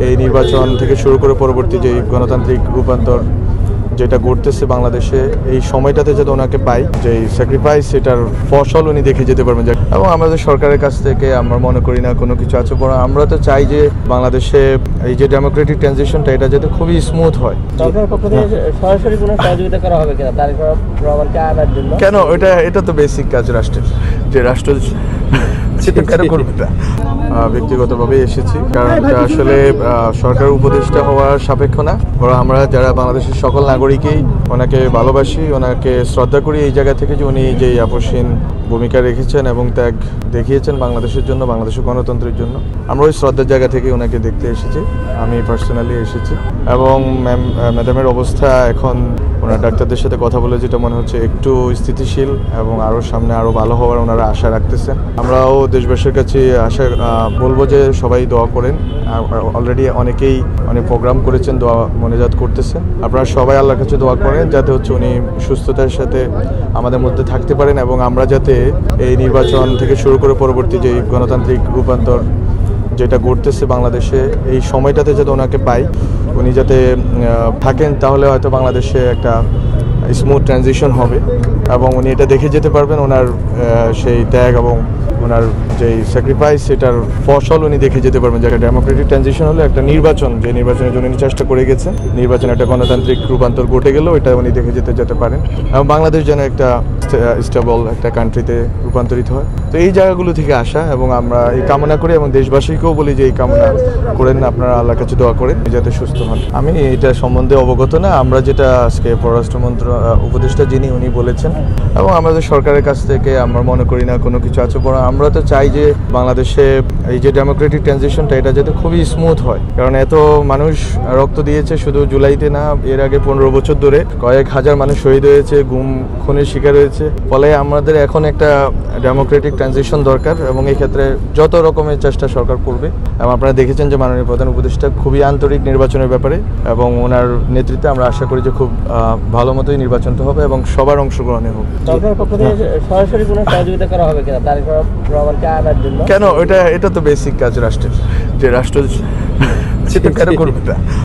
এই নির্বাচন থেকে শুরু করে পরবর্তী যে গণতান্ত্রিক রূপান্তর যেটা ঘটতেছে বাংলাদেশে, এই সময়টাতে যাতে ওনাকে পাই, যে স্যাক্রিফাইস সেটার ফসল উনি দেখে যেতে পারবেন। এবং আমাদের সরকারের কাছ থেকে আমরা মনে করি না কোনো কিছু আছে, বরং আমরা তো চাই যে বাংলাদেশে এই যে ডেমোক্রেটিক ট্রানজিশনটা এটা যাতে খুবই স্মুথ হয়। সরকারের পক্ষ থেকে সরাসরি কোনো সহযোগিতা করা হবে কিনা তারেক রহমানকে আনার জন্য? কেন, এটা তো বেসিক কাজ রাষ্ট্রের, যে রাষ্ট্র সেটা কেন করবে না। ব্যক্তিগতভাবে এসেছি, কারণ এটা আসলে সরকার উপদেষ্টা হওয়ার সাপেক্ষ না, বরং আমরা যারা বাংলাদেশের সকল নাগরিকই ওনাকে ভালোবাসি, ওনাকে শ্রদ্ধা করি এই জায়গা থেকে যে উনি যে আপসহীন ভূমিকা রেখেছেন এবং ত্যাগ দেখিয়েছেন বাংলাদেশের জন্য, বাংলাদেশের গণতন্ত্রের জন্য। আমরা ওই শ্রদ্ধার জায়গা থেকে ওনাকে দেখতে এসেছি, আমি পার্সোনালি এসেছি। এবং ম্যাডামের অবস্থা এখন ওনার ডাক্তারদের সাথে কথা বলে যেটা মনে হচ্ছে একটু স্থিতিশীল এবং আরও সামনে আরও ভালো হওয়ার ওনারা আশা রাখতেছেন। আমরাও দেশবাসীর কাছে আশা বলবো যে সবাই দোয়া করেন। অলরেডি অনেকেই অনেক প্রোগ্রাম করেছেন, দোয়া মনোজাত করতেছেন। আপনারা সবাই আল্লাহর কাছে দোয়া করেন যাতে হচ্ছে উনি সুস্থতার সাথে আমাদের মধ্যে থাকতে পারেন এবং আমরা যাতে এই নির্বাচন থেকে শুরু করে পরবর্তী যে গণতান্ত্রিক রূপান্তর যেটা ঘটতেছে বাংলাদেশে, এই সময়টাতে যাতে ওনাকে পাই, উনি যাতে থাকেন, তাহলে হয়তো বাংলাদেশে একটা স্মুথ ট্রানজিশন হবে এবং উনি এটা দেখে যেতে পারবেন। ওনার সেই ত্যাগ এবং ওনার যেই স্যাক্রিফাইস সেটার ফসল উনি দেখে যেতে পারবেন। যে একটা ডেমোক্রেটিক ট্রানজিশন হলো একটা নির্বাচন, যে নির্বাচনের জন্য উনি চেষ্টা করে গেছেন, নির্বাচনে একটা গণতান্ত্রিক রূপান্তর ঘটে গেল, এটা উনি দেখে যেতে পারেন এবং বাংলাদেশ যেন একটা স্টেবল একটা কান্ট্রিতে রূপান্তরিত হয়। তো এই জায়গাগুলো থেকে আসা এবং আমরা এই কামনা করি এবং দেশবাসীকেও বলি যে এই কামনা করেন, আপনারা আল্লাহর কাছে দোয়া করেন যাতে সুস্থ হন। আমি এটা সম্বন্ধে অবগত না, আমরা যেটা আজকে পররাষ্ট্রমন্ত্রী উপদেষ্টা যিনি উনি বলেছেন এবং আমাদের সরকারের কাছ থেকে আমরা মনে করি না কোনো কিছু আছে, বরং আমরা তো চাই যে বাংলাদেশে এই যে ডেমোক্রেটিক ট্রানজিশনটা এটা যাতে খুবই স্মুথ হয়। কারণ এত মানুষ রক্ত দিয়েছে শুধু জুলাইতে না, এর আগে 15 বছর ধরে কয়েক হাজার মানুষ শহীদ হয়েছে, গুম খুনের শিকার হয়েছে। ফলে আমাদের এখন একটা ডেমোক্রেটিক ট্রানজিশন দরকার এবং এই ক্ষেত্রে যত রকমের চেষ্টা সরকার করবে। এবং আপনারা দেখেছেন যে মাননীয় প্রধান উপদেষ্টা খুবই আন্তরিক নির্বাচনের ব্যাপারে এবং ওনার নেতৃত্বে আমরা আশা করি যে খুব ভালো মতোই নির্বাচনটা হবে এবং সবার অংশগ্রহণে হোক। সরকারের পক্ষ থেকে সরাসরি কোনো সহযোগিতা করা হবে কিনা তারেক রহমানকে আনার জন্য? কেন, এটা তো বেসিক কাজ রাষ্ট্রের, যে রাষ্ট্র সেটা কেন করবে না।